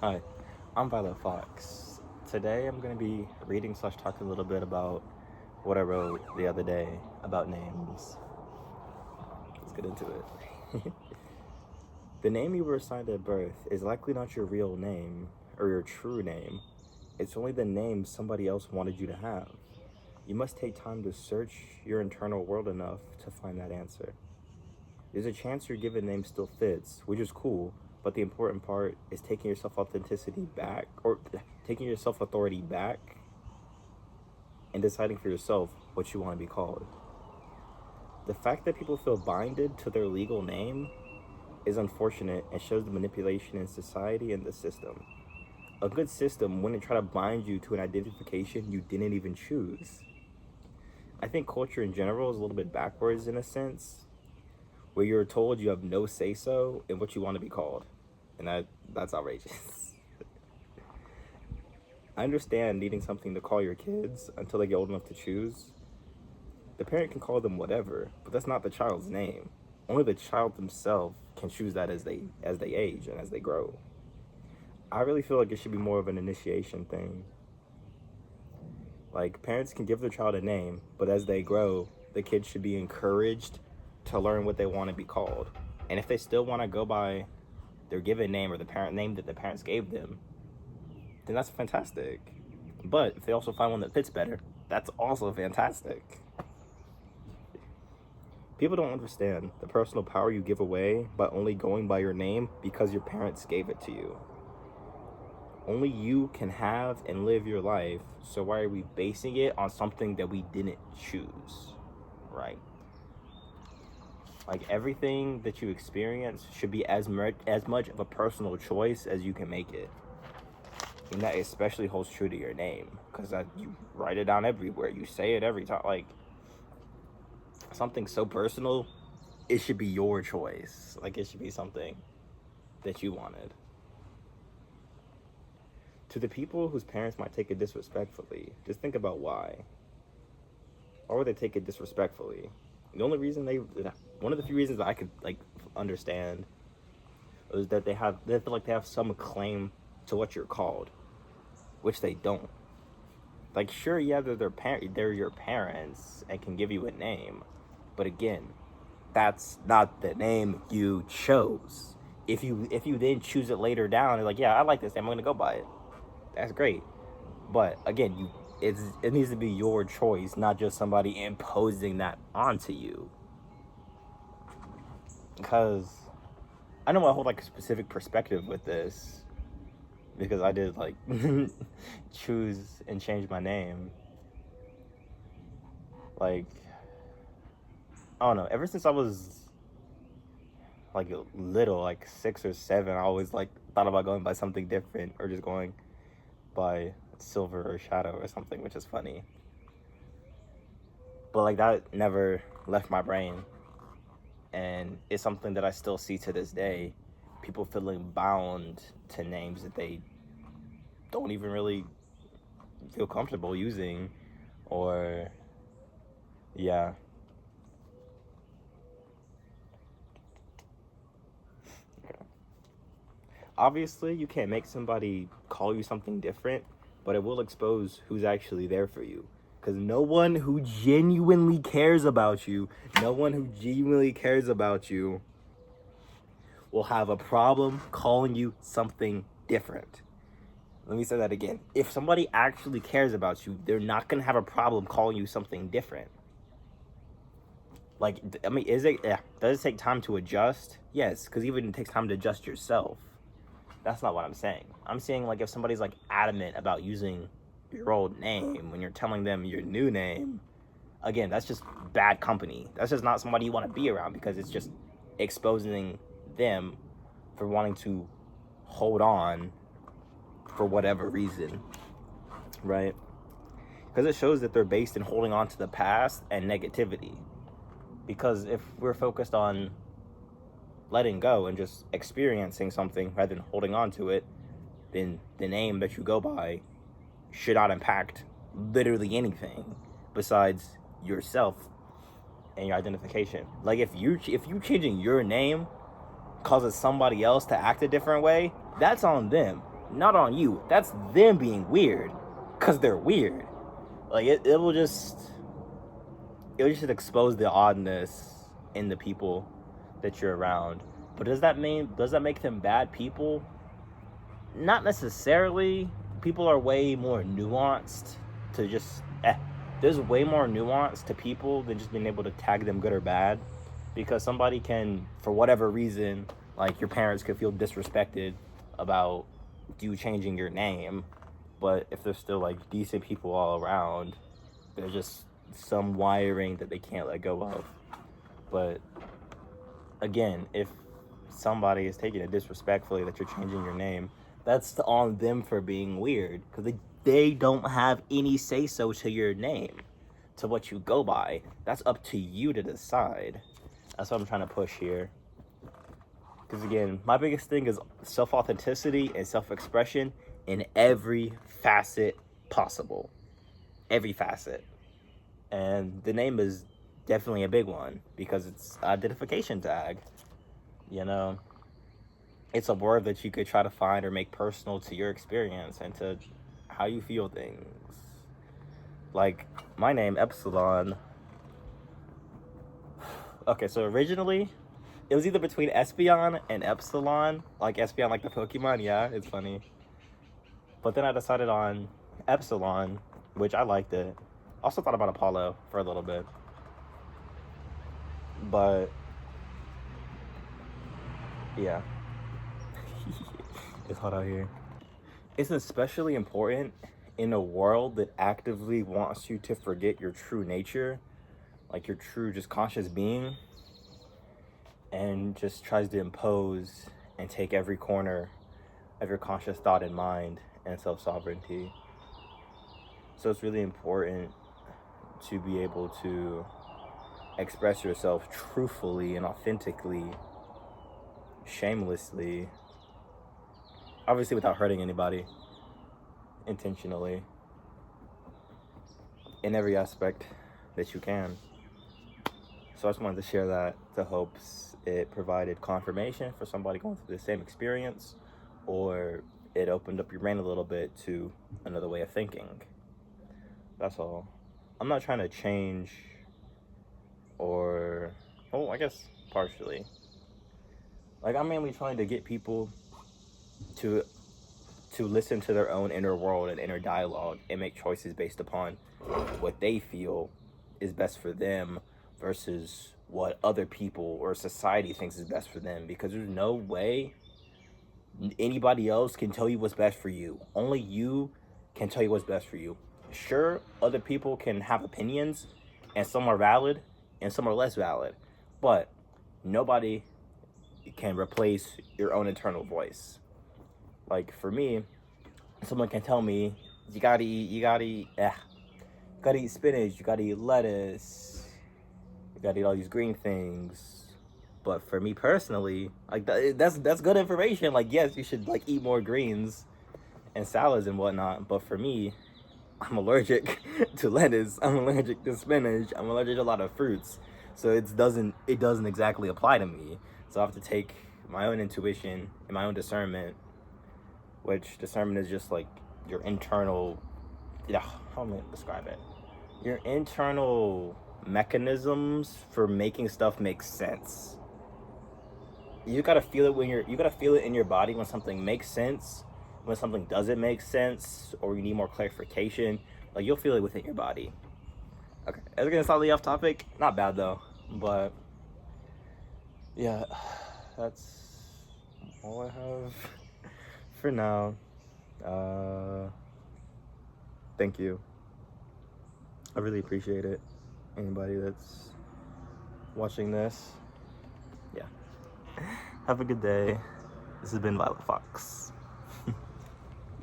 Hi, I'm Violet Fox. Today I'm going to be reading slash talking a little bit about what I wrote the other day about names. Let's get into it. The name you were assigned at birth is likely not your real name or your true name. It's only the name somebody else wanted you to have. You must take time to search your internal world enough to find that answer. There's a chance your given name still fits, which is cool, but the important part is taking your self authenticity back, or taking your self authority back, and deciding for yourself what you want to be called. The fact that people feel binded to their legal name is unfortunate and shows the manipulation in society and the system. A good system wouldn't try to bind you to an identification you didn't even choose. I think culture in general is a little bit backwards in a sense, where you're told you have no say so in what you want to be called. And that's outrageous. I understand needing something to call your kids until they get old enough to choose. The parent can call them whatever, but that's not the child's name. Only the child themselves can choose that as they age and as they grow. I really feel like it should be more of an initiation thing. Like, parents can give their child a name, but as they grow, the kid should be encouraged to learn what they want to be called. And if they still want to go by their given name or the parent name that the parents gave them, then that's fantastic. But if they also find one that fits better, that's also fantastic. People don't understand the personal power you give away by only going by your name because your parents gave it to you. Only you can have and live your life, so why are we basing it on something that we didn't choose, right? Like, everything that you experience should be as much of a personal choice as you can make it. And that especially holds true to your name, because you write it down everywhere. You say it every time. Like, something so personal, it should be your choice. Like, it should be something that you wanted. To the people whose parents might take it disrespectfully, just think about why. Why would they take it disrespectfully? The only reason one of the few reasons that I could understand is that they feel like they have some claim to what you're called, which they don't. Like, sure, yeah, they're your parents and can give you a name, but again, that's not the name you chose. If you then choose it later down, you're like, yeah, I like this name, I'm gonna go by it. That's great, but again, it needs to be your choice, not just somebody imposing that onto you. Because I know I hold like a specific perspective with this, because I did like choose and change my name. Like, I don't know. Ever since I was like little, like 6 or 7, I always like thought about going by something different or just going by Silver or Shadow or something, which is funny. But like that never left my brain, and it's something that I still see to this day. People feeling bound to names that they don't even really feel comfortable using, or yeah. Obviously, you can't make somebody call you something different, but it will expose who's actually there for you. Because no one who genuinely cares about you, will have a problem calling you something different. Let me say that again. If somebody actually cares about you, they're not going to have a problem calling you something different. Like, I mean, does it take time to adjust? Yes, because even it takes time to adjust yourself. That's not what I'm saying. I'm saying, like, if somebody's like adamant about using your old name when you're telling them your new name, again, that's just bad company. That's just not somebody you want to be around, because it's just exposing them for wanting to hold on for whatever reason, right? Because it shows that they're based in holding on to the past and negativity. Because if we're focused on letting go and just experiencing something rather than holding on to it, then the name that you go by should not impact literally anything besides yourself and your identification. Like, if you changing your name causes somebody else to act a different way, that's on them. not on you. That's them being weird, because they're weird. Like, it will just expose the oddness in the people that you're around. But does that make them bad people? Not necessarily. People are way more nuanced to just there's way more nuance to people than just being able to tag them good or bad, because somebody can, for whatever reason, like your parents could feel disrespected about you changing your name, but if there's still like decent people all around, there's just some wiring that they can't let go of. But again, if somebody is taking it disrespectfully that you're changing your name, that's on them for being weird, because they don't have any say-so to your name, to what you go by. That's up to you to decide. That's what I'm trying to push here. Because again, my biggest thing is self-authenticity and self-expression in every facet possible. Every facet. And the name is definitely a big one, because it's an identification tag. You know, it's a word that you could try to find or make personal to your experience and to how you feel things. Like my name, Epsilon. Okay, so originally it was either between Espeon and Epsilon. Like Espeon, like the Pokemon. Yeah, it's funny. But then I decided on Epsilon, which I liked it. Also thought about Apollo for a little bit. But yeah. It's hot out here. It's especially important in a world that actively wants you to forget your true nature, like your true just conscious being, and just tries to impose and take every corner of your conscious thought and mind and self-sovereignty. So it's really important to be able to express yourself truthfully and authentically, shamelessly, obviously without hurting anybody, intentionally, in every aspect that you can. So I just wanted to share that to hopes it provided confirmation for somebody going through the same experience, or it opened up your brain a little bit to another way of thinking. That's all. I'm not trying to change, or, well, I guess partially. Like, I'm mainly trying to get people to listen to their own inner world and inner dialogue and make choices based upon what they feel is best for them versus what other people or society thinks is best for them, because there's no way anybody else can tell you what's best for you. Only you can tell you what's best for you. Sure, other people can have opinions, and some are valid and some are less valid, but nobody can replace your own internal voice. Like for me, someone can tell me you gotta eat spinach, you gotta eat lettuce, you gotta eat all these green things. But for me personally, like that's good information. Like, yes, you should like eat more greens and salads and whatnot. But for me, I'm allergic to lettuce. I'm allergic to spinach. I'm allergic to a lot of fruits. So it doesn't exactly apply to me. So I have to take my own intuition and my own discernment, which discernment is just like your internal, how am I describe it? Your internal mechanisms for making stuff make sense. You gotta feel it in your body when something makes sense, when something doesn't make sense, or you need more clarification. Like, you'll feel it within your body. Okay, it's gonna slightly off topic. Not bad though, but yeah, that's all I have for now. Thank you. I really appreciate it. Anybody that's watching this, yeah. Have a good day. This has been Violet Fox.